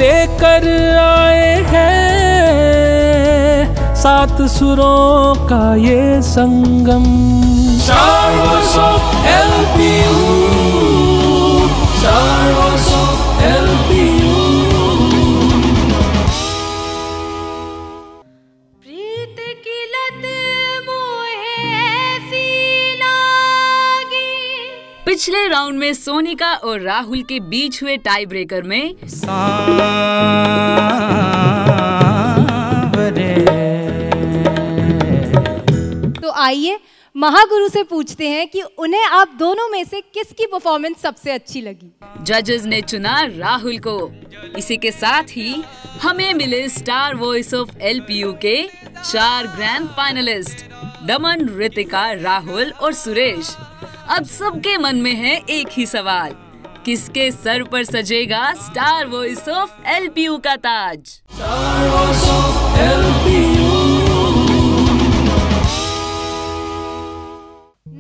लेकर आए हैं सात सुरों का ये संगम। Star Voice of LPU, Star Voice of LPU। प्रीत की लत मोहे ऐसी लागी। पिछले राउंड में सोनिका और राहुल के बीच हुए टाई ब्रेकर में तो आइए महागुरु से पूछते हैं कि उन्हें आप दोनों में से किसकी परफॉर्मेंस सबसे अच्छी लगी। जजेस ने चुना राहुल को। इसी के साथ ही हमें मिले स्टार वॉइस ऑफ एलपीयू के 4 ग्रैंड फाइनलिस्ट दमन, रितिका, राहुल और सुरेश। अब सबके मन में है एक ही सवाल, किसके सर पर सजेगा स्टार वॉइस ऑफ एलपीयू का ताज। Star Voice of LPU।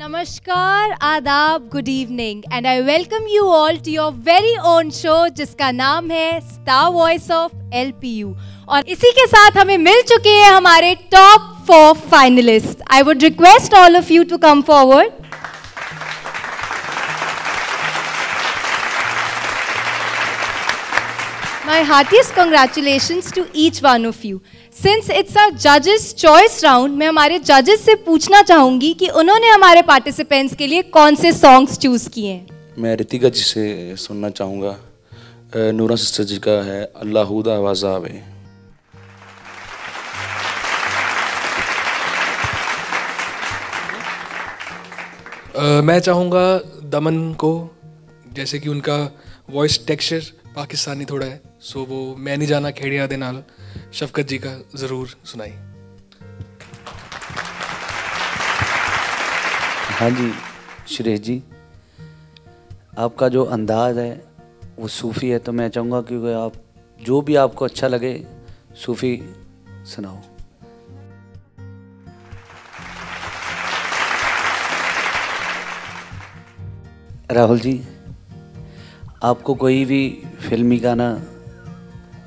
नमस्कार, आदाब, good evening and I welcome you all to your very own show जिसका नाम है स्टार वॉइस ऑफ एलपीयू। और इसी के साथ हमें मिल चुके हैं हमारे top 4 finalist. I would request all of you to come forward. My heartiest congratulations to each one of you. Since it's our judges choice round, मैं हमारे judges से पूछना चाहूँगी कि उन्होंने हमारे participants के लिए कौन से songs choose किए हैं। मैं रितिका जी से सुनना चाहूँगा, नूरा सिस्टर जी का है अल्लाहुदा वज़ावे। मैं चाहूँगा दमन को, जैसे कि उनका वॉइस टेक्सचर पाकिस्तानी थोड़ा है, सो वो मैं नहीं जाना खेड़िया दे नाल शफकत जी का ज़रूर सुनाई। हाँ जी सुरेश जी, आपका जो अंदाज़ है वो सूफ़ी है, तो मैं चाहूँगा कि आप जो भी आपको अच्छा लगे सूफ़ी सुनाओ। राहुल जी, आपको कोई भी फिल्मी गाना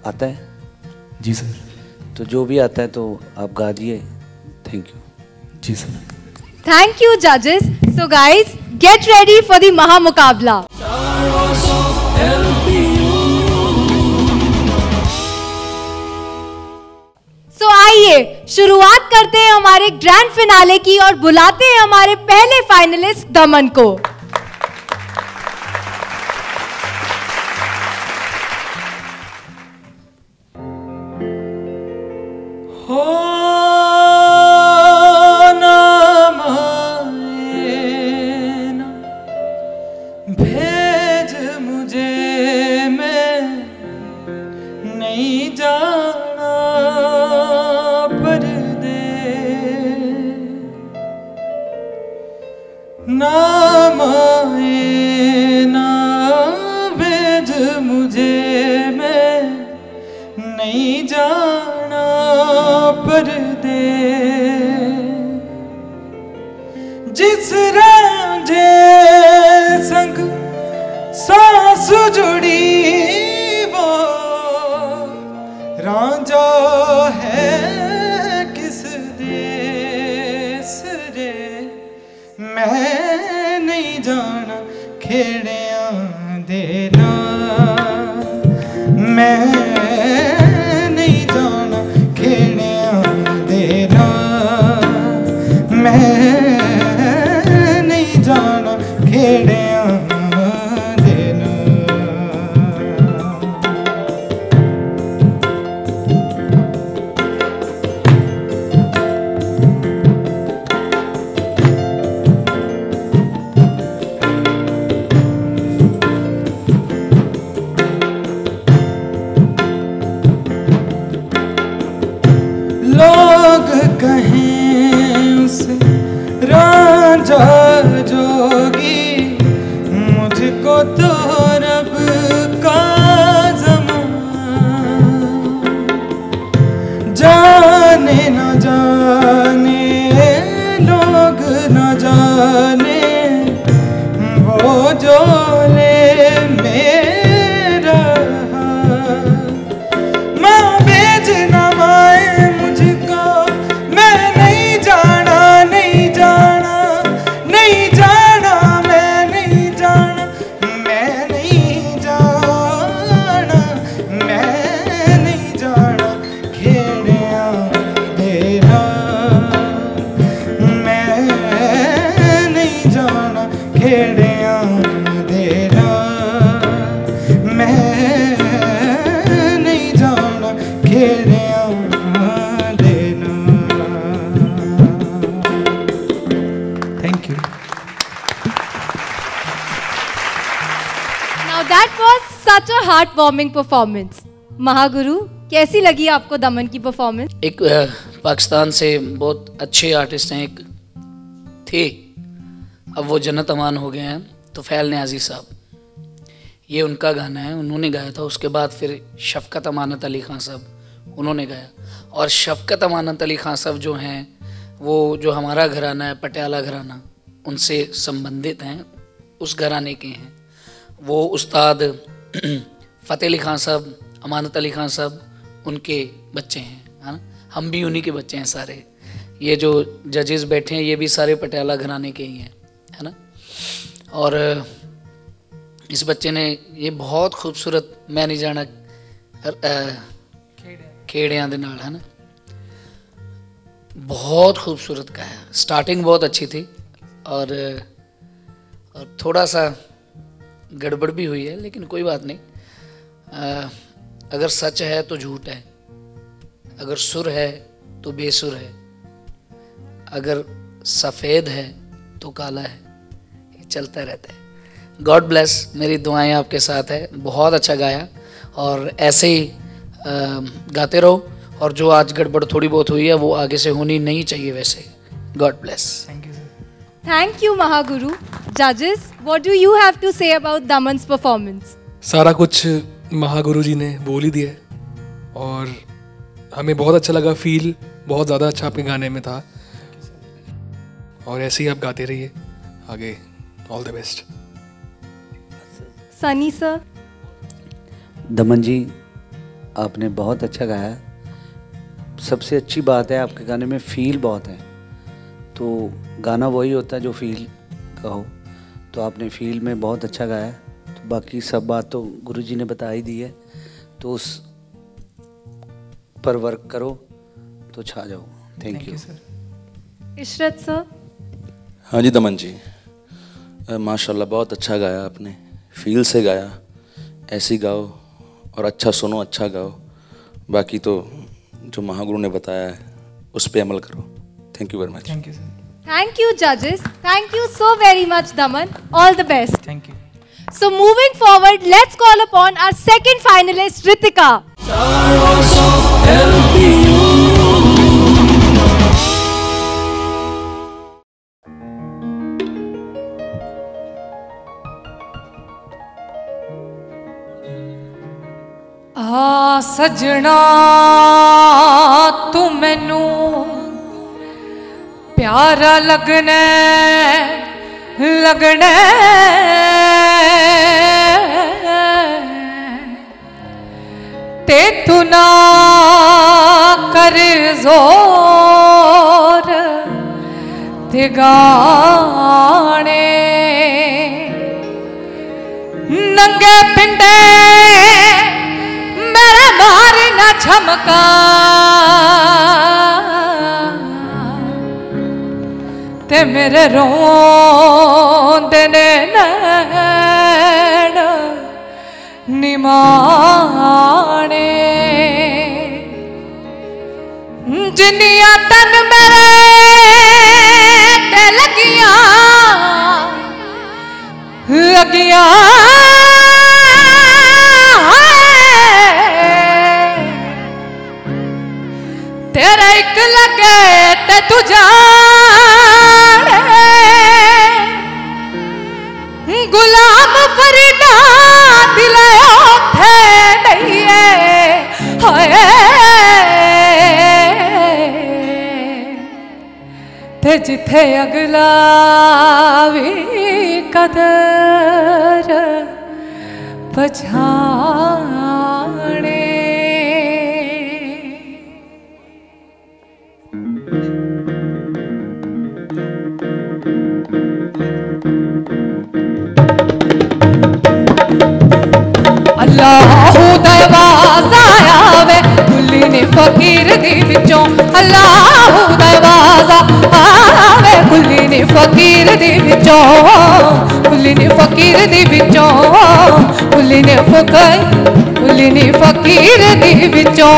आता है? जी सर। तो जो भी आता है तो आप गा दिए। Thank you. जी sir. Thank you judges. So guys, get ready for the महा मुकाबला। Star Voice of LPU। So आइए शुरुआत करते हैं हमारे ग्रैंड फिनाले की और बुलाते हैं हमारे पहले फाइनलिस्ट दमन को। भेज मुझे, मैं नहीं जाना परदेस। नाम आए ना भेज मुझे, मैं नहीं जाना परदेस। जिस रांझे संग सांस जुड़ी वो रांझा है किस देश रे। मैं नहीं जाना खेड़िया देना, मैं नहीं जाना खेड़िया देना, मैं नहीं जाना खेड़िया देना। That was such a heart-warming performance. Mahaguru, कैसी लगी आपको दमन की परफॉर्मेंस? एक पाकिस्तान से बहुत अच्छे आर्टिस्ट हैं, एक थे, अब वो जन्नत अमान हो गए हैं, तो फैल न्याजी साहब, ये उनका गाना है, उन्होंने गाया था। उसके बाद फिर शफकत अमानत अली खान साहब उन्होंने गाया। और शफकत अमानत अली खान साहब जो हैं, वो जो हमारा घराना है पटियाला घराना, उनसे संबंधित हैं, उस घराने के हैं। वो उस्ताद फ़तेह अली खान साहब, अमानत अली खान साहब, उनके बच्चे हैं, है ना। हम भी उन्हीं के बच्चे हैं सारे। ये जो जजेस बैठे हैं ये भी सारे पटियाला घराने के ही हैं, है ना। और इस बच्चे ने ये बहुत खूबसूरत, मैं नहीं जाना खेड़ियां दे नाल, है ना, बहुत खूबसूरत गाया। स्टार्टिंग बहुत अच्छी थी और थोड़ा सा गड़बड़ भी हुई है, लेकिन कोई बात नहीं। अगर सच है तो झूठ है, अगर सुर है तो बेसुर है, अगर सफ़ेद है तो काला है, ये चलता रहता है। गॉड ब्लेस, मेरी दुआएं आपके साथ है। बहुत अच्छा गाया और ऐसे ही गाते रहो, और जो आज गड़बड़ थोड़ी बहुत हुई है वो आगे से होनी नहीं चाहिए वैसे। God bless. Thank you, Mahaguru. Judges, what do you have to say about Daman's performance? सारा कुछ महागुरु जी ने बोल ही दिया है और हमें बहुत अच्छा लगा। फील बहुत ज़्यादा अच्छा आपके गाने में था और ऐसे ही आप गाते रहिए आगे। All the best. Sunny sir. दमन जी, आपने बहुत अच्छा गाया। सबसे अच्छी बात है आपके गाने में फील बहुत है, तो गाना वही होता है जो फील का हो, तो आपने फील में बहुत अच्छा गाया। तो बाकी सब बात तो गुरुजी ने बता ही दी है, तो उस पर वर्क करो तो छा जाओ। Thank you. इशरत सर। हाँ जी दमन जी, माशाल्लाह बहुत अच्छा गाया आपने, फील से गाया। ऐसे गाओ और अच्छा सुनो, अच्छा गाओ। बाकी तो जो महागुरु ने बताया है उस पे अमल करो। Thank you very much. Thank you sir. Thank you, judges. Thank you so very much, Daman. All the best. Thank you. So moving forward, let's call upon our second finalist, Ritika. सजना तू मैनू प्यारा लगना लगना ते तू ना कर जोर ते गाने नंगे पिंडे मेरे मारी ना झमका ते मेरे रोंदे ने नैन निमाने जिन्नियां तन मेरे ते लगियां लगियां तेरा एक लगे ते तू जाने गुलाम फरीदा दिले ओथे नहीं है हाय ते जिथे अगला भी कदर पछाने। अल्लाहू दरवाज़ा आवे गुल्ली ने फकीर दी विचों, अल्लाहू दरवाज़ा आवे गुल्ली ने फकीर दी विचों, गुल्ली ने फकीर दी विचों, गुल्ली ने फकीर दी विचों।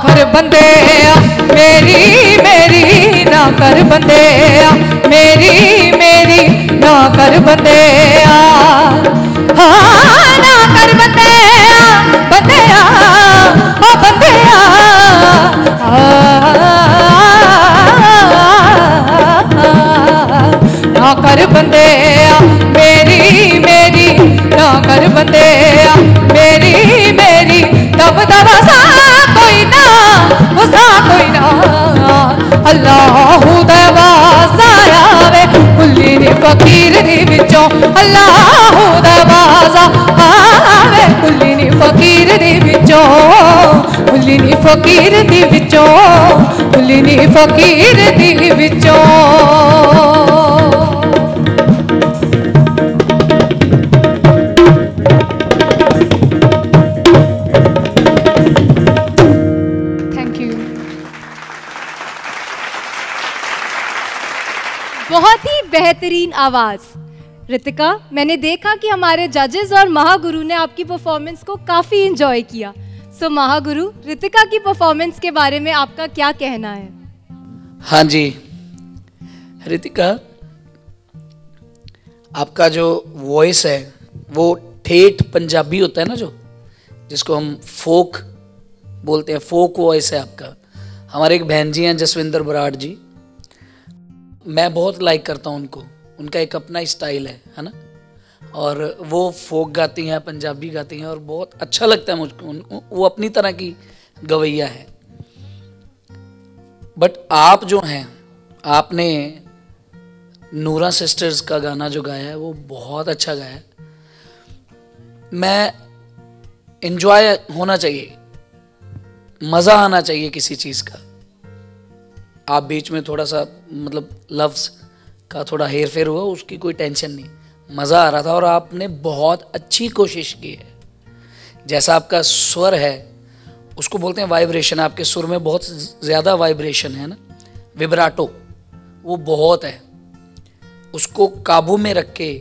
कर बंदे मेरी मेरी ना कर बंदे मेरी मेरी ना कर बंदे हाँ ना कर बंदे बंदे ओ बंदे ना कर बंदे मेरी मेरी ना कर बंदे मेरी मेरी तब दवा सा कोई ना उसा कोई ना अल्लाह दवाज़ा आवे कुल्ली ने फकीर दी विचों अल्लाह दवाज़ा आवे कुल्ली ने फकीर दी विचों कुल्ली ने फकीर दी विचों कुल्ली ने फकीर दी विचों बहुत ही बेहतरीन आवाज। रितिका, मैंने देखा कि हमारे जजेस और महागुरु ने आपकी परफॉर्मेंस को काफी एंजॉय किया। सो महागुरु, रितिका की परफॉर्मेंस के बारे में आपका क्या कहना है? हाँ जी रितिका, आपका जो वॉइस है वो ठेठ पंजाबी होता है ना, जो जिसको हम फोक बोलते हैं, फोक वॉइस है आपका। हमारे एक बहन जी हैं जसविंदर बराड़ जी, मैं बहुत लाइक करता हूँ उनको। उनका एक अपना स्टाइल है ना, और वो फोक गाती हैं, पंजाबी गाती हैं और बहुत अच्छा लगता है मुझको। वो अपनी तरह की गवैया है। बट आप जो हैं, आपने नूरा सिस्टर्स का गाना जो गाया है वो बहुत अच्छा गाया है। मैं एंजॉय होना चाहिए, मज़ा आना चाहिए किसी चीज़ का। आप बीच में थोड़ा सा मतलब लफ्ज़ का थोड़ा हेर फेर हुआ, उसकी कोई टेंशन नहीं, मज़ा आ रहा था और आपने बहुत अच्छी कोशिश की है। जैसा आपका स्वर है उसको बोलते हैं वाइब्रेशन, आपके सुर में बहुत ज़्यादा वाइब्रेशन है ना, विब्राटो वो बहुत है। उसको काबू में रख के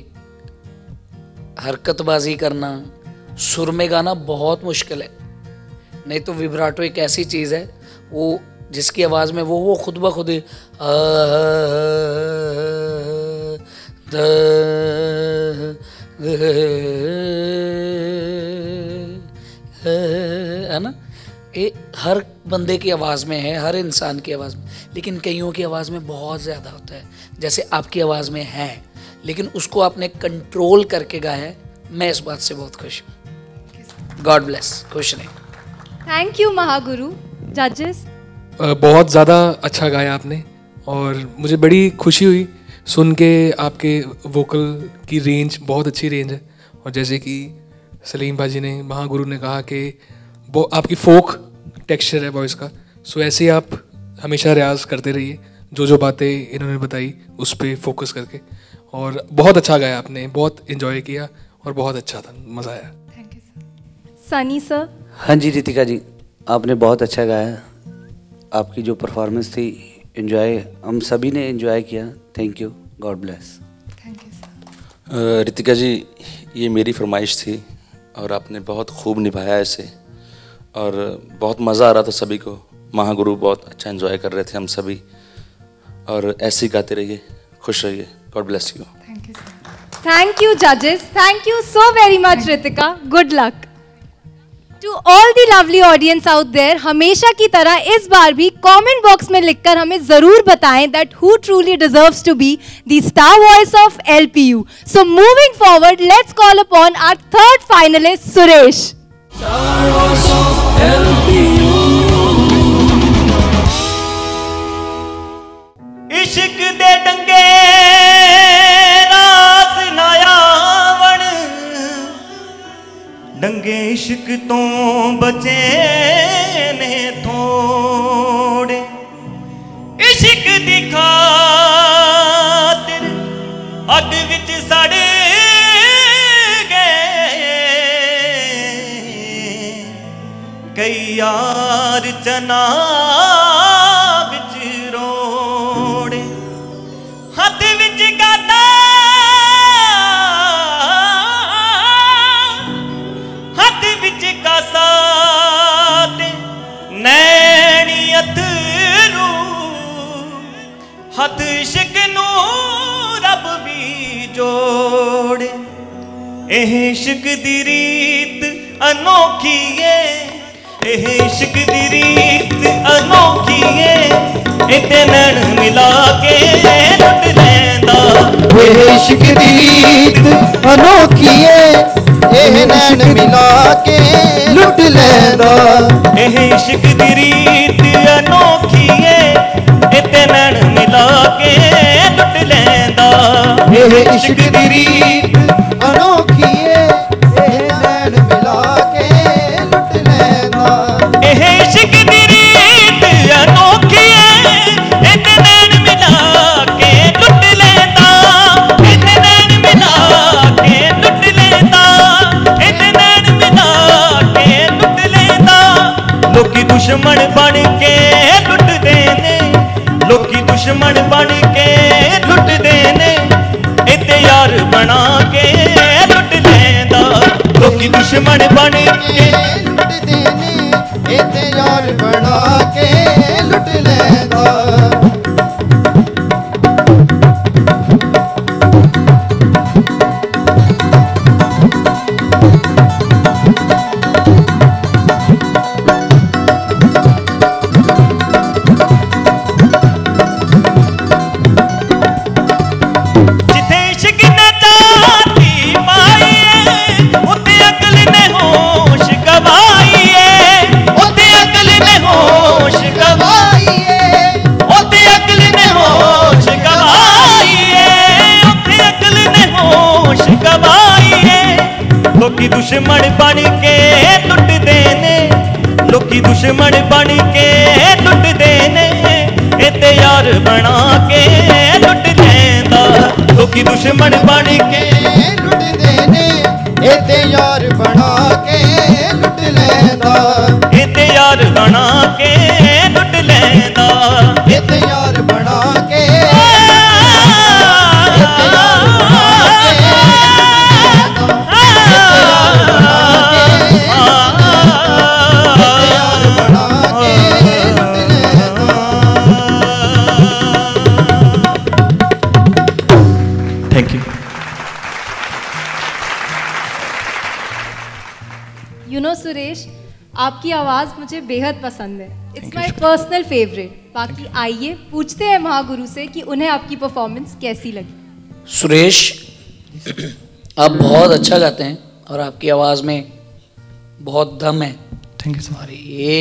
हरकतबाजी करना, सुर में गाना बहुत मुश्किल है। नहीं तो विब्राटो एक ऐसी चीज़ है वो जिसकी आवाज़ में वो खुद ब खुद ही है ना, ये हर बंदे की आवाज़ में है, हर इंसान की आवाज़ में। लेकिन कईयों की आवाज़ में बहुत ज़्यादा होता है, जैसे आपकी आवाज़ में है, लेकिन उसको आपने कंट्रोल करके गाया है। मैं इस बात से बहुत खुश हूँ। गॉड ब्लेस, खुश रहे। Thank you Mahaguru. जजेस, बहुत ज़्यादा अच्छा गाया आपने और मुझे बड़ी खुशी हुई सुन के। आपके वोकल की रेंज बहुत अच्छी रेंज है, और जैसे कि सलीम भाजी ने, महागुरु ने कहा कि वो आपकी फोक टेक्सचर है वॉइस का। सो ऐसे ही आप हमेशा रियाज करते रहिए, जो बातें इन्होंने बताई उस पर फोकस करके। और बहुत अच्छा गाया आपने, बहुत इन्जॉय किया और बहुत अच्छा था, मज़ा आया। Thank you sir. Sunny sir. हाँ जी रितिका जी, आपने बहुत अच्छा गाया। आपकी जो परफॉर्मेंस थी एंजॉय, हम सभी ने एंजॉय किया। Thank you, God bless. Thank you sir. Ritika ji, ये मेरी फरमाइश थी और आपने बहुत खूब निभाया इसे, और बहुत मज़ा आ रहा था सभी को। महागुरु बहुत अच्छा एंजॉय कर रहे थे, हम सभी, और ऐसे ही गाते रहिए, खुश रहिए। God bless you. Thank you sir. Thank you जजेस, thank you so very much Ritika, good luck. To all the lovely audience out there, हमेशा की तरह इस बार भी कमेंट बॉक्स में लिखकर हमें जरूर बताएं that who truly deserves to be the star voice of LPU. So moving forward, let's call upon our third finalist Suresh. इश्क दे डंगे रास नायावण, डंगे इश्क तो बचे ने थोड़े। इश्क दी खातिर अग विच सड़ गए कई यार चना विच रोड़े। हथ विच गाता हथ विच कासा ते नैन ਇਹ ਇਸ਼ਕ ਦੀ ਰੀਤ ਅਨੋਖੀ ਏ, ਇਹ ਇਸ਼ਕ ਦੀ ਰੀਤ ਅਨੋਖੀ ਏ, ਇਤੇ ਨੈਣ ਮਿਲਾ ਕੇ ਲੁੱਟ ਲੈਂਦਾ। ਇਹ ਇਸ਼ਕ ਦੀ ਰੀਤ ਅਨੋਖੀ ਏ, ਇਹ ਨੈਣ ਮਿਲਾ ਕੇ ਲੁੱਟ ਲੈਂਦਾ। ਇਹ ਇਸ਼ਕ ਦੀ ਰੀਤ ਅਨੋਖੀ ਏ, ਇਤੇ ਨੈਣ ਮਿਲਾ ਕੇ ਲੁੱਟ ਲੈਂਦਾ। ਇਹ ਇਸ਼ਕ ਦੀ ਰੀਤ ਅਨੋਖੀ ਏ, ਇਹ ਨੈਣ ਮਿਲਾ ਕੇ ਲੁੱਟ ਲੈਂਦਾ। ਇਹ ਇਸ਼ਕ ਦੀ ਰੀਤ ਅਨੋਖੀ ਏ, ਇਤੇ ਨੈਣ ਮਿਲਾ ਕੇ ਲੁੱਟ ਲੈਂਦਾ। ਇਤੇ ਨੈਣ ਮਿਲਾ ਕੇ ਲੁੱਟ ਲੈਂਦਾ। ਇਤੇ ਨੈਣ ਮਿਲਾ ਕੇ ਲੁੱਟ ਲੈਂਦਾ। ਲੋਕੀ ਦੁਸ਼ਮਣ ਬਣ ਕੇ ਲੁੱਟਦੇ ਨੇ, ਲੋਕੀ ਦੁਸ਼ਮਣ ਬਣ ਕੇ ਲੁੱਟਦੇ ਨੇ, ਇਤੇ ਯਾਰ ਬਣਾ ਕੇ ਲੁੱਟ ਲੈਂਦਾ। ਲੋਕੀ ਦੁਸ਼ਮਣ ਬਣ ਕੇ ਲੁੱਟਦੇ ਨੇ, ਇਤੇ ਯਾਰ ਬਣਾ ਕੇ ਲੁੱਟ ਲੈਂਦਾ। ਜਿੱਥੇ ਇਸ਼ਕ ਨੇ ਚਾਹਤੀ ਪਾਈ ਏ, ਉੱਥੇ ਅਕਲ ਨੇ ਹੋਸ਼ ਗਵਾਈ ਏ। ਉੱਥੇ ਅਕਲ ਨੇ ਹੋਸ਼ ਗਵਾਈ ਏ, ਉੱਥੇ ਅਕਲ ਨੇ ਹੋਸ਼ ਗਵਾਈ ਏ। ਉੱਥੇ ਅਕਲ ਨੇ ਹੋਸ਼ ਗਵਾਈ ਏ। ਲੋਕੀ ਦੁਸ਼ਮਣ ਬਣ ਕੇ ਲੁੱਟਦੇ ਨੇ, ਲੋਕੀ ਦੁਸ਼ਮਣ ਬਣ ਕੇ ਲੁੱਟਦੇ ਨੇ, ਇਤੇ ਯਾਰ ਬਣਾ ਕੇ ਲੁੱਟ ਲੈਂਦਾ। ਲੋਕੀ ਦੁਸ਼ਮਣ ਬਣ ਕੇ ਲੁੱਟਦੇ ਨੇ, ਇਤੇ ਯਾਰ ਬਣਾ ਕੇ ਲੁੱਟ ਲੈਂਦਾ। ਇਤੇ ਯਾਰ ਬਣਾ ਕੇ ਲੁੱਟ ਲੈਂਦਾ। ਇਤੇ ਯਾਰ ਬਣਾ ਕੇ thank you. You know Suresh, आपकी आवाज़ मुझे बेहद पसंद है। It's my personal favourite. बाकी आइए पूछते हैं महागुरु से कि उन्हें आपकी परफॉर्मेंस कैसी लगी। सुरेश, आप बहुत अच्छा गाते हैं और आपकी आवाज़ में बहुत दम है। Thank you sir. और ये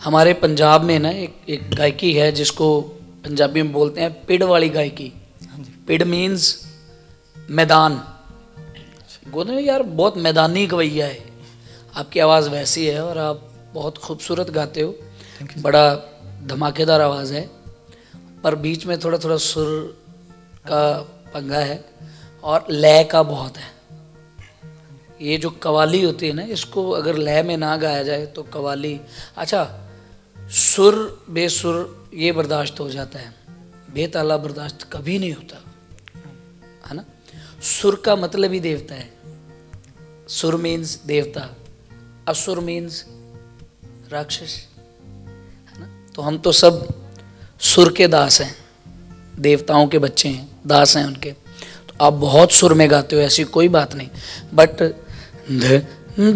हमारे पंजाब में ना एक गायकी है जिसको पंजाबी में बोलते हैं पिड़ वाली गायकी। पिड़ मीन्स मैदान। बोलते हैं यार बहुत मैदानी गवैया है। आपकी आवाज़ वैसी है और आप बहुत खूबसूरत गाते हो। बड़ा धमाकेदार आवाज़ है, पर बीच में थोड़ा थोड़ा सुर का पंगा है और लय का बहुत है। ये जो कवाली होती है ना, इसको अगर लय में ना गाया जाए तो कवाली अच्छा, सुर बेसुर ये बर्दाश्त हो जाता है, बेताला बर्दाश्त कभी नहीं होता, है ना। सुर का मतलब ही देवता है। सुर मीन्स देवता, असुर मीन्स राक्षस, है ना। तो हम तो सब सुर के दास हैं, देवताओं के बच्चे हैं, दास हैं उनके। तो आप बहुत सुर में गाते हो, ऐसी कोई बात नहीं। बट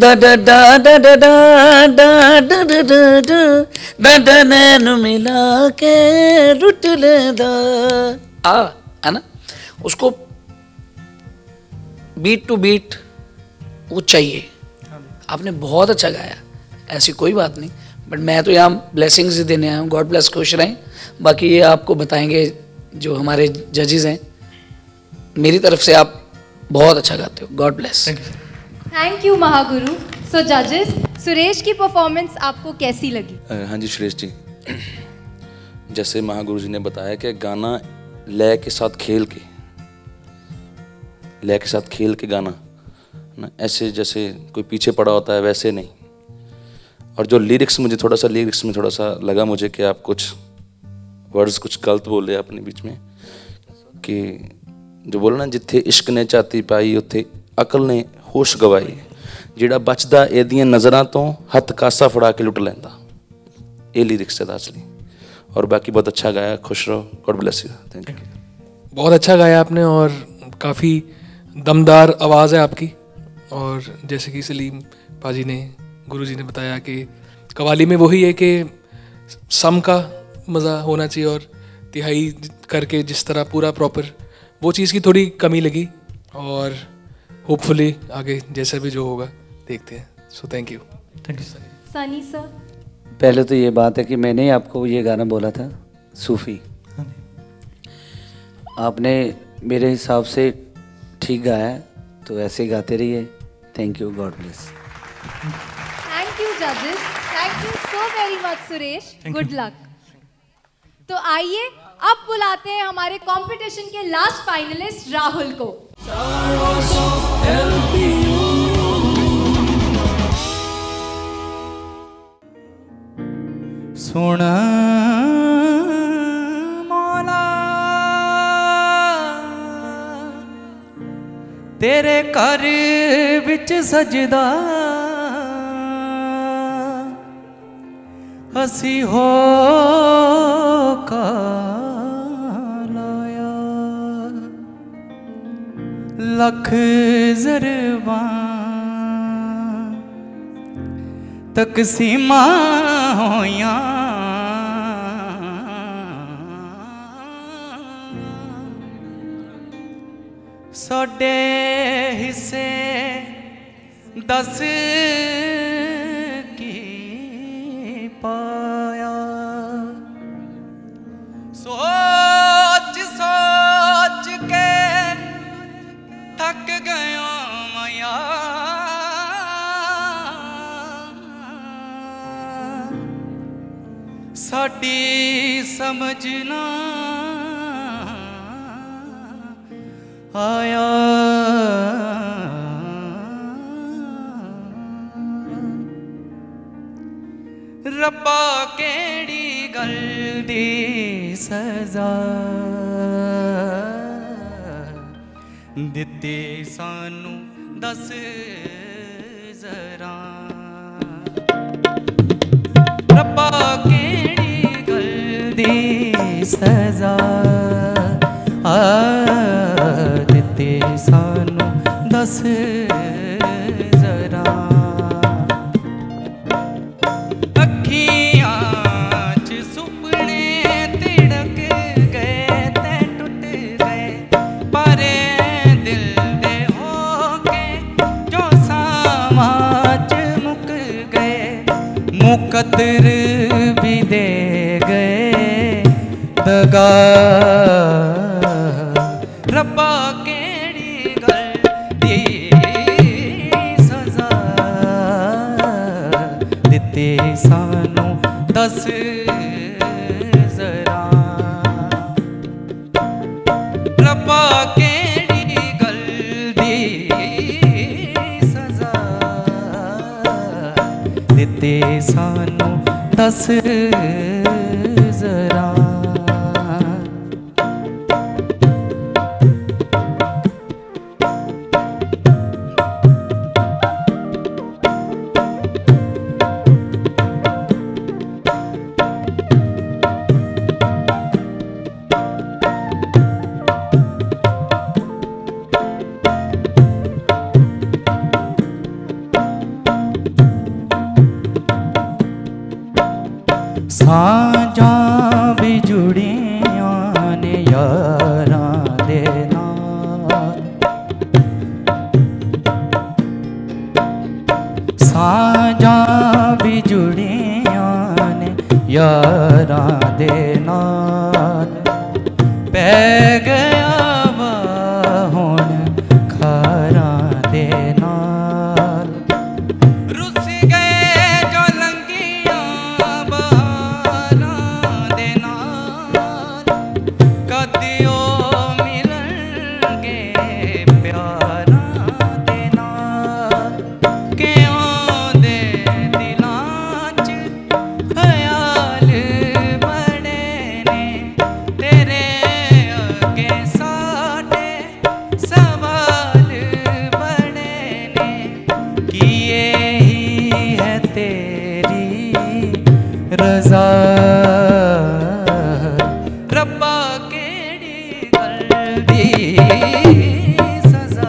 दा दा दा दा दा दा दा दा दा दा दा दा नैन मिला के रुट ले दा, है ना। उसको बीट टू बीट वो चाहिए। आपने बहुत अच्छा गाया, ऐसी कोई बात नहीं। बट मैं तो यहाँ ब्लेसिंग्स ही देने आया हूँ। गॉड ब्लेस, खुश रहें। बाकी ये आपको बताएंगे जो हमारे जजेस हैं। मेरी तरफ से आप बहुत अच्छा गाते हो। God bless. Thank you Mahaguru. So जजेस, सुरेश की परफॉर्मेंस आपको कैसी लगी? हाँ जी सुरेश जी, जैसे महागुरु जी ने बताया कि गाना लय के साथ खेल के, लय के साथ खेल के गाना ना, ऐसे जैसे कोई पीछे पड़ा होता है वैसे नहीं। और जो लिरिक्स, मुझे थोड़ा सा लिरिक्स में थोड़ा सा लगा मुझे कि आप कुछ वर्ड्स कुछ गलत बोले अपने बीच में, कि जो बोलो ना, जिथे इश्क ने झाती पाई उत्थे अकल ने होश गवाई, ਜਿਹੜਾ बचदा ਇਹਦੀਆਂ नज़रां तो हथ कासा फड़ा के लुट लैंदा। ये लिरिक्स है असली। और बाकी बहुत अच्छा गाया, खुश रहो, God bless you, thank you. बहुत अच्छा गाया आपने और काफ़ी दमदार आवाज़ है आपकी। और जैसे कि सलीम पाजी ने, गुरुजी ने बताया कि कवाली में वही है कि सम का मज़ा होना चाहिए और तिहाई करके जिस तरह पूरा प्रॉपर, वो चीज़ की थोड़ी कमी लगी। और होपफुली आगे जैसा भी जो होगा देखते हैं। So thank you. Thank you Sunny sir. पहले तो ये बात है कि मैंने ही आपको ये गाना बोला था, सूफ़ी। आपने मेरे हिसाब से ठीक गाया है, तो ऐसे ही गाते रहिए। Thank you, God bless. Thank you जजेस, thank you so very much Suresh, good luck. तो आइए अब बुलाते हैं हमारे कंपटीशन के लास्ट फाइनलिस्ट राहुल को। सुन मौला तेरे घर विच सजदा असी हो लाया लख जरबा तकसीमा होया साडे हिस्से दस की पाया सोच सोच के थक गया माया साडी समझना आया रब्बा केड़ी गल दी सजा दित्ती सानू दस जरा रब्बा केड़ी गल दी सजा दित्ती सानू दस जरा अखियां च सुपने तिड़क गए ते टुट गए पर दिल दे होके जो समाज मुक गए मुकद्दर भी दे गए दगा रब्बा केड़ी गल दी सजा दित्ते सानू दस जरा रब्बा केड़ी गल दी सजा दित्ते सानू दस जरा साजा भी जुड़ियां ने यारां दे नाल साजा भी जुड़ियां ने यारां दे नाल पै गया वा हुण खारां दे नाल रुस गए जो लंगियां कदियो मिलणगे प्यारां दे नाल क्यों दे दिलां च ख्याल बड़े ने तेरे अगे साडे सवाल बड़े ने कि यही है तेरी रज़ा रब्बा केड़ी गल दी सजा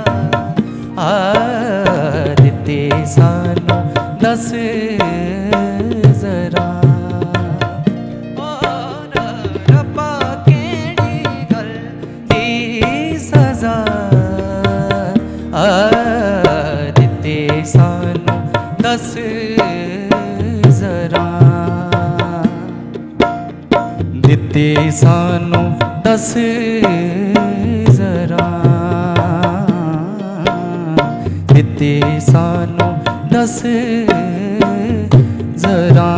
सानू दस जरा, दिते सानू दस जरा, दिते सानू दस जरा।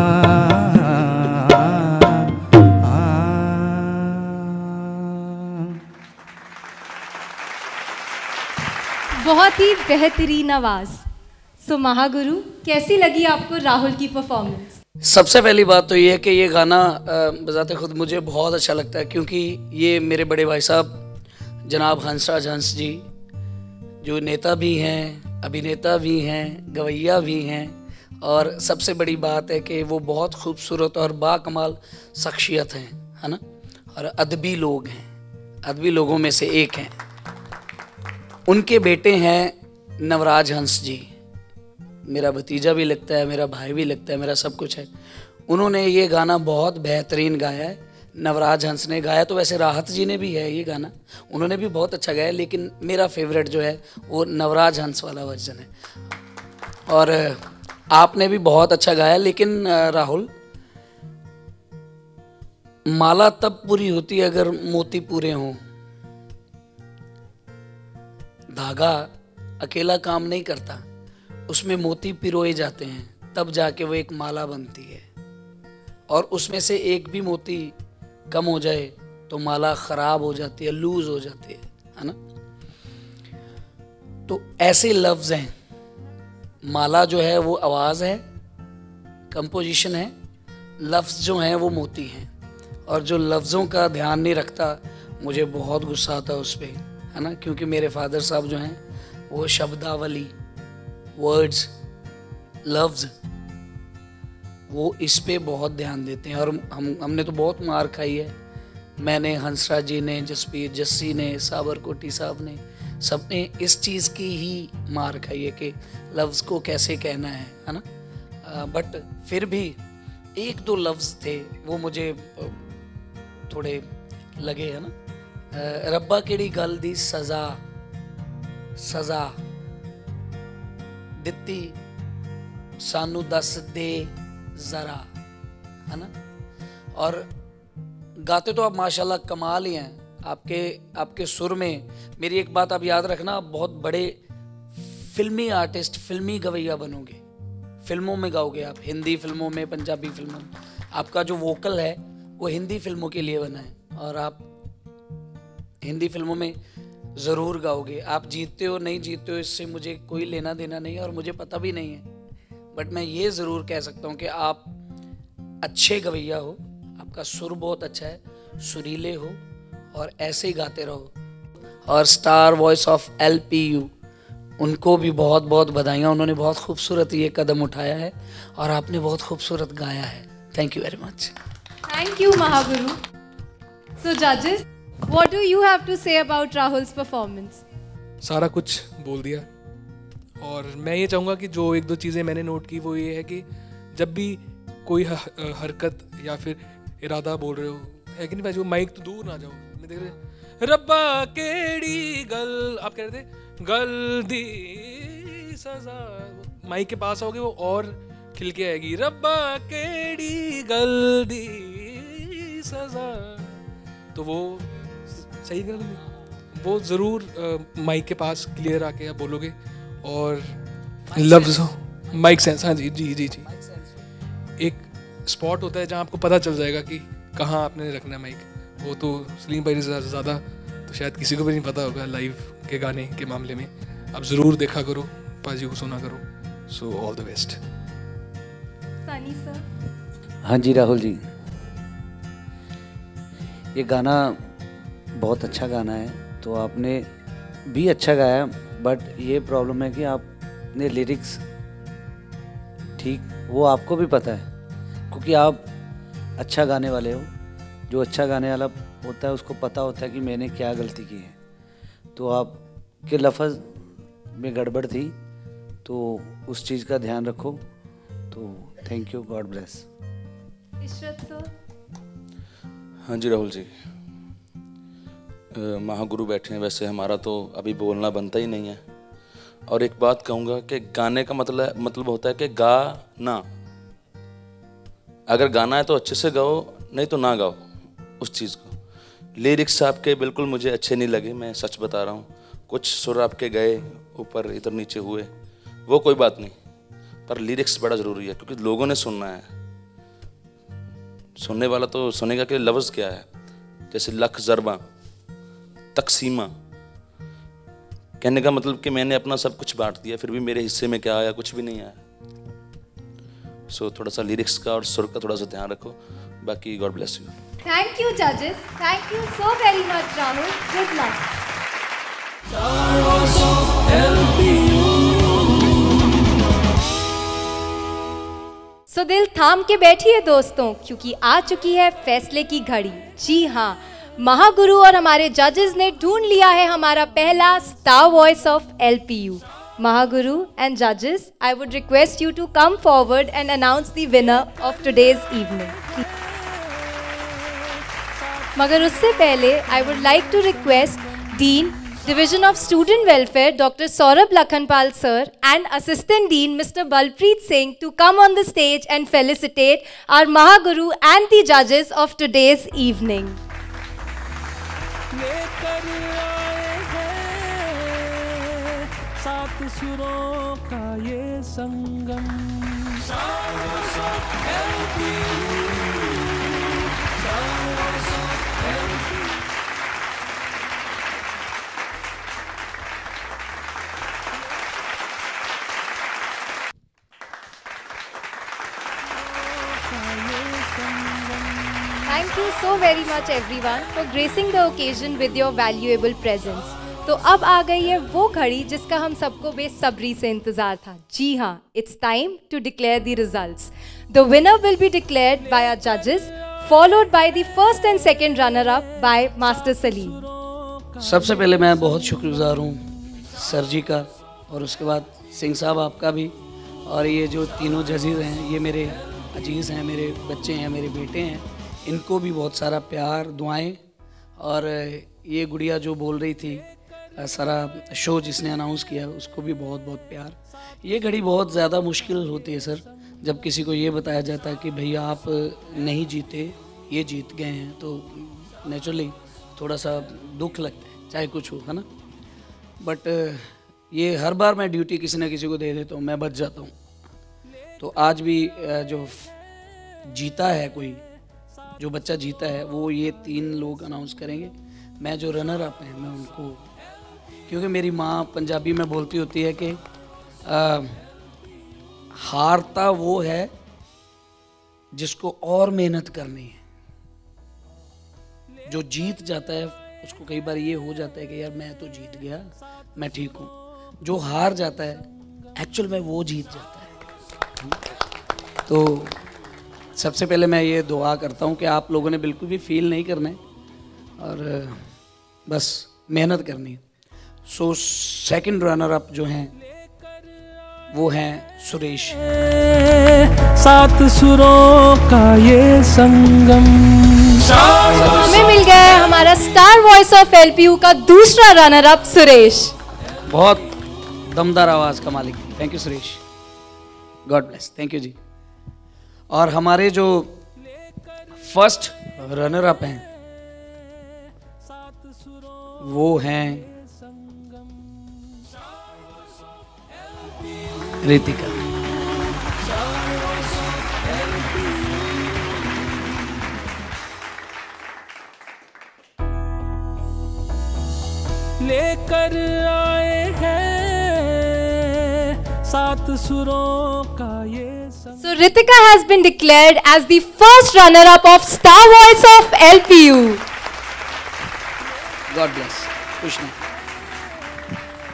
बहुत ही बेहतरीन आवाज। सो महागुरु, कैसी लगी आपको राहुल की परफॉर्मेंस? सबसे पहली बात तो ये है कि ये गाना बजाते खुद मुझे बहुत अच्छा लगता है, क्योंकि ये मेरे बड़े भाई साहब जनाब हंसराज हंस जी, जो नेता भी हैं, अभिनेता भी हैं, गवैया भी हैं, और सबसे बड़ी बात है कि वो बहुत खूबसूरत और बाकमाल शख्सियत हैं, है ना, और अदबी लोग हैं, अदबी लोगों में से एक हैं। उनके बेटे हैं नवराज हंस जी, मेरा भतीजा भी लगता है, मेरा भाई भी लगता है, मेरा सब कुछ है। उन्होंने ये गाना बहुत बेहतरीन गाया है। नवराज हंस ने गाया तो वैसे राहत जी ने भी है ये गाना, उन्होंने भी बहुत अच्छा गाया, लेकिन मेरा फेवरेट जो है वो नवराज हंस वाला वर्जन है। और आपने भी बहुत अच्छा गाया, लेकिन राहुल, माला तब पूरी होती है अगर मोती पूरे हों। धागा अकेला काम नहीं करता, उसमें मोती पिरोए जाते हैं, तब जाके वो एक माला बनती है। और उसमें से एक भी मोती कम हो जाए तो माला खराब हो जाती है, लूज हो जाती है ना। तो ऐसे लफ्ज हैं। माला जो है वो आवाज है, कंपोजिशन है, लफ्ज जो हैं वो मोती हैं। और जो लफ्जों का ध्यान नहीं रखता, मुझे बहुत गुस्सा आता है उस पर, है ना, क्योंकि मेरे फादर साहब जो हैं वो शब्दावली, वर्ड्स, लफ्ज, वो इस पे बहुत ध्यान देते हैं। और हमने तो बहुत मार खाई है। मैंने, हंसराज जी ने, जसबीर जस्सी ने, साबरकोटी साहब ने, सबने इस चीज़ की ही मार खाई है कि लफ्ज़ को कैसे कहना है ना। बट फिर भी एक दो लफ्ज़ थे वो मुझे थोड़े लगे, है ना। रब्बा केड़ी गल दी सज़ा, सज़ा दिती सानू दस दे ज़रा, है ना। और गाते तो आप माशाल्लाह कमाल ही हैं। आपके सुर में, मेरी एक बात आप याद रखना, आप बहुत बड़े फिल्मी आर्टिस्ट, फिल्मी गवैया बनोगे, फिल्मों में गाओगे आप, हिंदी फिल्मों में, पंजाबी फिल्मों में। आपका जो वोकल है वो हिंदी फिल्मों के लिए बना है और आप हिंदी फिल्मों में ज़रूर गाओगे। आप जीतते हो नहीं जीतते हो इससे मुझे कोई लेना देना नहीं है और मुझे पता भी नहीं है, बट मैं ये ज़रूर कह सकता हूँ कि आप अच्छे गवैया हो, आपका सुर बहुत अच्छा है, सुरीले हो और ऐसे ही गाते रहो। और स्टार वॉइस ऑफ LPU, उनको भी बहुत बहुत बधाइयाँ, उन्होंने बहुत खूबसूरत ये कदम उठाया है और आपने बहुत खूबसूरत गाया है। Thank you very much. Thank you Mahaguru. So जजेस, what do you have to say about Rahul's performance? सारा कुछ बोल दिया। और मैं ये चाहूँगा कि जो एक दो चीज़ें मैंने नोट की वो ये है कि जब भी कोई हरकत या फिर इरादा बोल रहे हो, है कि नहीं भाई, जो माइक तो दूर ना जाओ, मैं देख रहे रब्बा केड़ी गल, आप कह रहे थे गल दी सजा, माइक के पास आओगे वो और खिल के आएगी, रब्बा केड़ी गल दी सजा, तो वो सही गल, वो ज़रूर माइक के पास क्लियर आके आप बोलोगे। और लफ्ज़, माइक सेंस, हाँ जी जी जी जी, एक स्पॉट होता है जहाँ आपको पता चल जाएगा कि कहाँ आपने रखना है माइक। वो तो सलीम भाई से ज़्यादा तो शायद किसी को भी नहीं पता होगा लाइव के गाने के मामले में। आप ज़रूर देखा करो, पाजी को सुना करो। So all the best. Sunny sir. हाँ जी राहुल जी, ये गाना बहुत अच्छा गाना है, तो आपने भी अच्छा गाया, बट ये प्रॉब्लम है कि आपने लिरिक्स ठीक, वो आपको भी पता है क्योंकि आप अच्छा गाने वाले हो। जो अच्छा गाने वाला होता है उसको पता होता है कि मैंने क्या गलती की है। तो आपके लफ्ज़ में गड़बड़ थी, तो उस चीज़ का ध्यान रखो। तो thank you, God bless. Ishrat sir. हाँ जी राहुल जी, महागुरु बैठे हैं, वैसे हमारा तो अभी बोलना बनता ही नहीं है और एक बात कहूँगा कि गाने का मतलब होता है कि गाना। अगर गाना है तो अच्छे से गाओ, नहीं तो ना गाओ उस चीज़ को। लिरिक्स आपके बिल्कुल मुझे अच्छे नहीं लगे, मैं सच बता रहा हूँ। कुछ सुर आपके गए ऊपर इधर नीचे हुए, वो कोई बात नहीं, पर लिरिक्स बड़ा ज़रूरी है क्योंकि लोगों ने सुनना है। सुनने वाला तो सुनेगा कि लफ्ज़ क्या है। जैसे लख ज़रबा, तकसीमा, कहने का मतलब कि मैंने अपना सब कुछ बांट दिया, फिर भी मेरे हिस्से में क्या आया, कुछ भी नहीं आया। सो थोड़ा सा लिरिक्स का और सुर का थोड़ा सा ध्यान रखो। बाकी God bless you. Thank you, judges. Thank you so very much, Rahul. Good luck. So दिल थाम के बैठिए दोस्तों, क्योंकि आ चुकी है फैसले की घड़ी। जी हाँ, महागुरु और हमारे जजेस ने ढूंढ लिया है हमारा पहला star voice of LPU। Mahaguru and judges, I would request you to come forward and announce the winner of today's evening. मगर उससे पहले I would like to request Dean, Division of Student Welfare, Dr. Saurabh Lakhanpal sir, and Assistant Dean, Mr. Balpreet Singh, to come on the stage and felicitate our Mahaguru and the judges of today's evening. सात सुरों का ये संगम, Thank you so very much everyone for gracing the occasion with your valuable presence. तो अब आ गई है वो घड़ी जिसका हम सबको बेसब्री से इंतजार था। जी हाँ, it's time to declare the results. The winner will be declared by our judges, followed by the first and second runner-up by Master Salim. सबसे पहले मैं बहुत शुक्रगुजार हूँ सर जी का, और उसके बाद सिंह साहब आपका भी, और ये जो तीनों जजेस हैं ये मेरे अजीज़ हैं, मेरे बच्चे हैं, मेरे बेटे हैं, इनको भी बहुत सारा प्यार, दुआएं। और ये गुड़िया जो बोल रही थी, सारा शो जिसने अनाउंस किया, उसको भी बहुत बहुत प्यार। ये घड़ी बहुत ज़्यादा मुश्किल होती है सर, जब किसी को ये बताया जाता है कि भैया आप नहीं जीते, ये जीत गए हैं, तो नेचुरली थोड़ा सा दुख लगता है, चाहे कुछ हो, है ना। बट ये हर बार मैं ड्यूटी किसी ना किसी को दे देता हूँ, मैं बच जाता हूँ। तो आज भी जो जीता है, कोई जो बच्चा जीता है, वो ये तीन लोग अनाउंस करेंगे। मैं जो रनर अप हैं, मैं उनको, क्योंकि मेरी माँ पंजाबी में बोलती होती है कि हारता वो है जिसको और मेहनत करनी है, जो जीत जाता है उसको कई बार ये हो जाता है कि यार मैं तो जीत गया, मैं ठीक हूँ। जो हार जाता है एक्चुअल में वो जीत जाता है। तो सबसे पहले मैं ये दुआ करता हूँ कि आप लोगों ने बिल्कुल भी फील नहीं करना है और बस मेहनत करनी है। सो सेकंड रनर अप जो हैं वो हैं सुरेश। सात सुरों का ये संगम। हमें मिल गया है हमारा स्टार वॉइस ऑफ LPU का दूसरा रनर अप सुरेश। बहुत दमदार आवाज का मालिक, thank you Suresh, God bless, thank you ji. और हमारे जो फर्स्ट रनर अप हैं वो हैं रितिका। लेकर आए हैं सात सुरों का ये संग। So Ritika has been declared as the first runner-up of Star Voice of LPU. God bless, कुछ नहीं।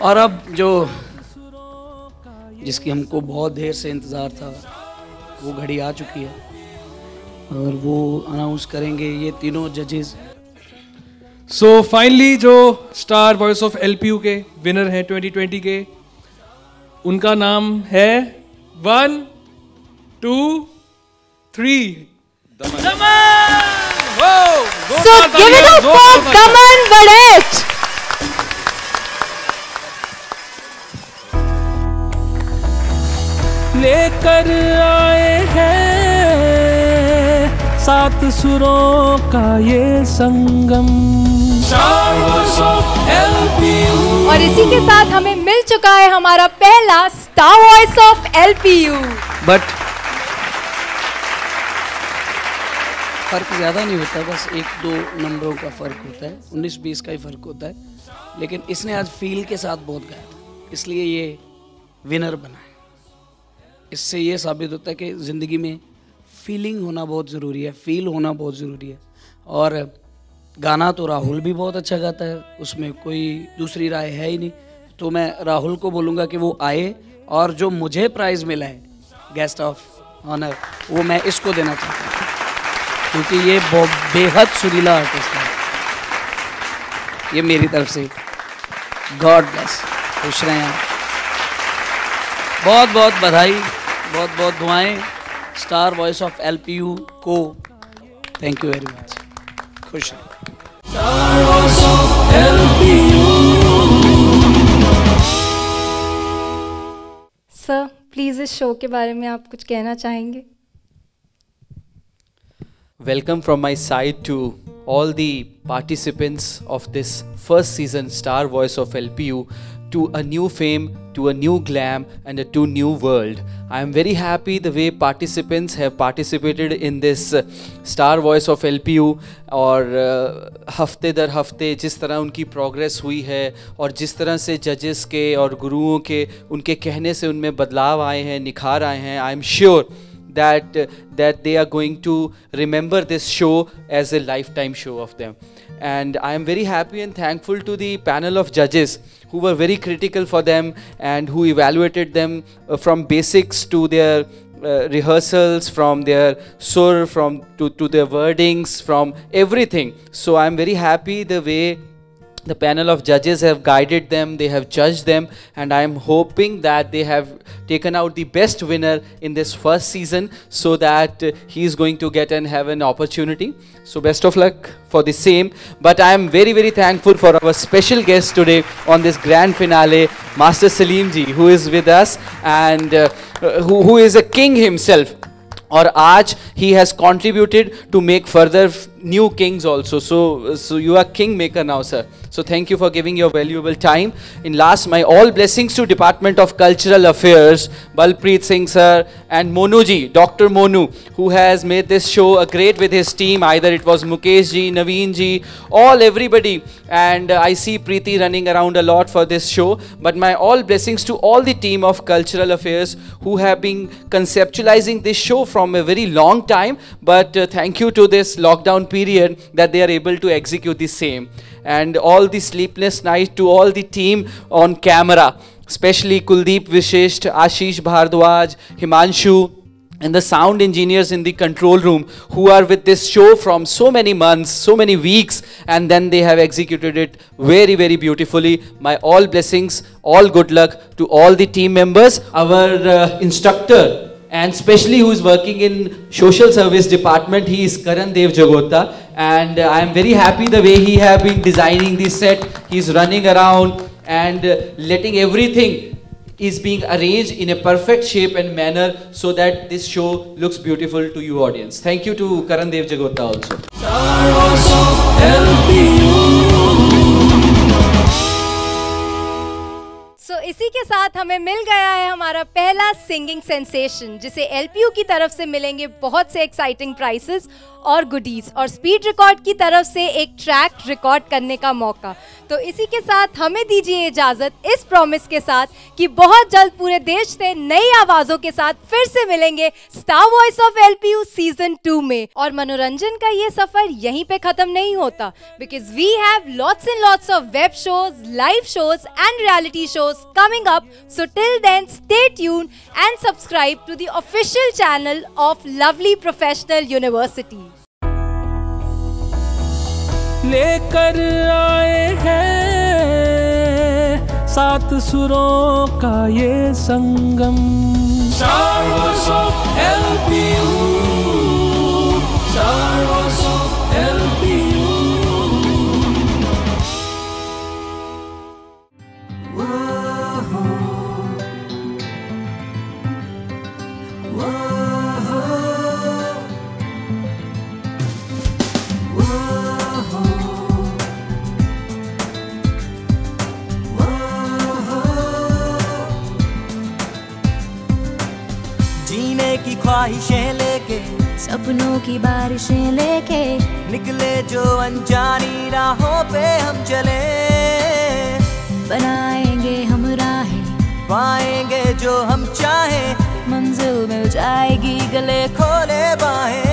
और अब जो जिसकी हमको बहुत देर से इंतज़ार था, वो घड़ी आ चुकी है और वो अनाउंस करेंगे ये तीनों जजेस। सो फाइनली जो स्टार वॉइस ऑफ LPU के विनर हैं 2020 के, उनका नाम है 1 2 3 So give it up for Daman Vadesh. लेकर आए हैं 7 सुरों का ये संगम। Star voice of LPU। और इसी के साथ हमें मिल चुका है हमारा पहला star voice of LPU। But फ़र्क ज़्यादा नहीं होता, बस 1-2 नंबरों का फ़र्क होता है, 19-20 का ही फ़र्क होता है। लेकिन इसने आज फील के साथ बहुत गाया, इसलिए ये विनर बना है। इससे ये साबित होता है कि ज़िंदगी में फीलिंग होना बहुत ज़रूरी है, फील होना बहुत ज़रूरी है। और गाना तो राहुल भी बहुत अच्छा गाता है, उसमें कोई दूसरी राय है ही नहीं। तो मैं राहुल को बोलूँगा कि वो आए, और जो मुझे प्राइज़ मिला है गेस्ट ऑफ ऑनर, वो मैं इसको देना चाहता हूँ, क्योंकि ये बेहद सुरीला आर्टिस्ट है। ये मेरी तरफ से गॉड ब्लेस, खुश रहें आप। बहुत बहुत बधाई, बहुत बहुत दुआएं स्टार वॉइस ऑफ LPU को। थैंक यू वेरी मच, खुश रहें। Star voice of LPU। Sir please इस शो के बारे में आप कुछ कहना चाहेंगे? Welcome from my side to all the participants of this first season Star Voice of LPU, to a new fame, to a new glam and to a new world. I am very happy the way participants have participated in this Star Voice of LPU, और हफ्ते दर हफ्ते जिस तरह उनकी progress हुई है और जिस तरह से जजेस के और गुरुओं के उनके कहने से उनमें बदलाव आए हैं, निखार आए हैं, I am sure that they are going to remember this show as a lifetime show of them. And I am very happy and thankful to the panel of judges who were very critical for them and who evaluated them from basics to their rehearsals, from their sur, to their wordings, from everything. So I am very happy the way the panel of judges have guided them, they have judged them, and I am hoping that they have taken out the best winner in this first season, so that he is going to get and have an opportunity. So best of luck for the same. But I am very very thankful for our special guest today on this grand finale, Master Salim ji, who is with us, and who is a king himself. और आज he has contributed to make further new kings also. So you are king maker now, sir. So thank you for giving your valuable time. In last, my all blessings to Department of Cultural Affairs, Balpreet Singh sir and Monu ji, Dr. Monu, who has made this show a great with his team. Either it was Mukesh ji, Naveen ji, everybody. And I see Preeti running around a lot for this show. But my all blessings to all the team of Cultural Affairs who have been conceptualizing this show from a very long time. But thank you to this lockdown period that they are able to execute the same. And all the sleepless nights to all the team on camera, especially Kuldeep Vishisht, Ashish Bhardwaj, Himanshu, and the sound engineers in the control room who are with this show from so many months, so many weeks, and then they have executed it very very beautifully. My all blessings, all good luck to all the team members. Our instructor, and especially who is working in social service department, he is Karan Dev Jagota, and I am very happy the way he have been designing the set. He is running around and letting everything is being arranged in a perfect shape and manner so that this show looks beautiful to you audience. Thank you to Karan Dev Jagota also. Star Wars of LPU. So इसी के साथ हमें मिल गया है हमारा पहला singing sensation, जिसे LPU की तरफ से मिलेंगे बहुत से एक्साइटिंग प्राइसेस और गुडीज, और स्पीड रिकॉर्ड की तरफ से एक ट्रैक रिकॉर्ड करने का मौका। तो इसी के साथ हमें दीजिए इजाज़त इस प्रॉमिस के साथ कि बहुत जल्द पूरे देश से नई आवाज़ों के साथ फिर से मिलेंगे star voice of LPU season 2 में। और मनोरंजन का ये सफ़र यहीं पे ख़त्म नहीं होता, because we have lots and lots of web shows, live shows and reality shows coming up. So till then, stay tuned and subscribe to the official channel of Lovely Professional University. लेकर आए हैं 7 सुरों का ये संगम। Star Wars of LPU, Star Wars of LPU. जीने की ख्वाहिशें लेके, सपनों की बारिशें लेके, निकले जो अनजानी राहों पे हम चले। बनाएंगे हम राहें, पाएंगे जो हम चाहें, मंजिल मिल जाएगी, गले खोले बाहें।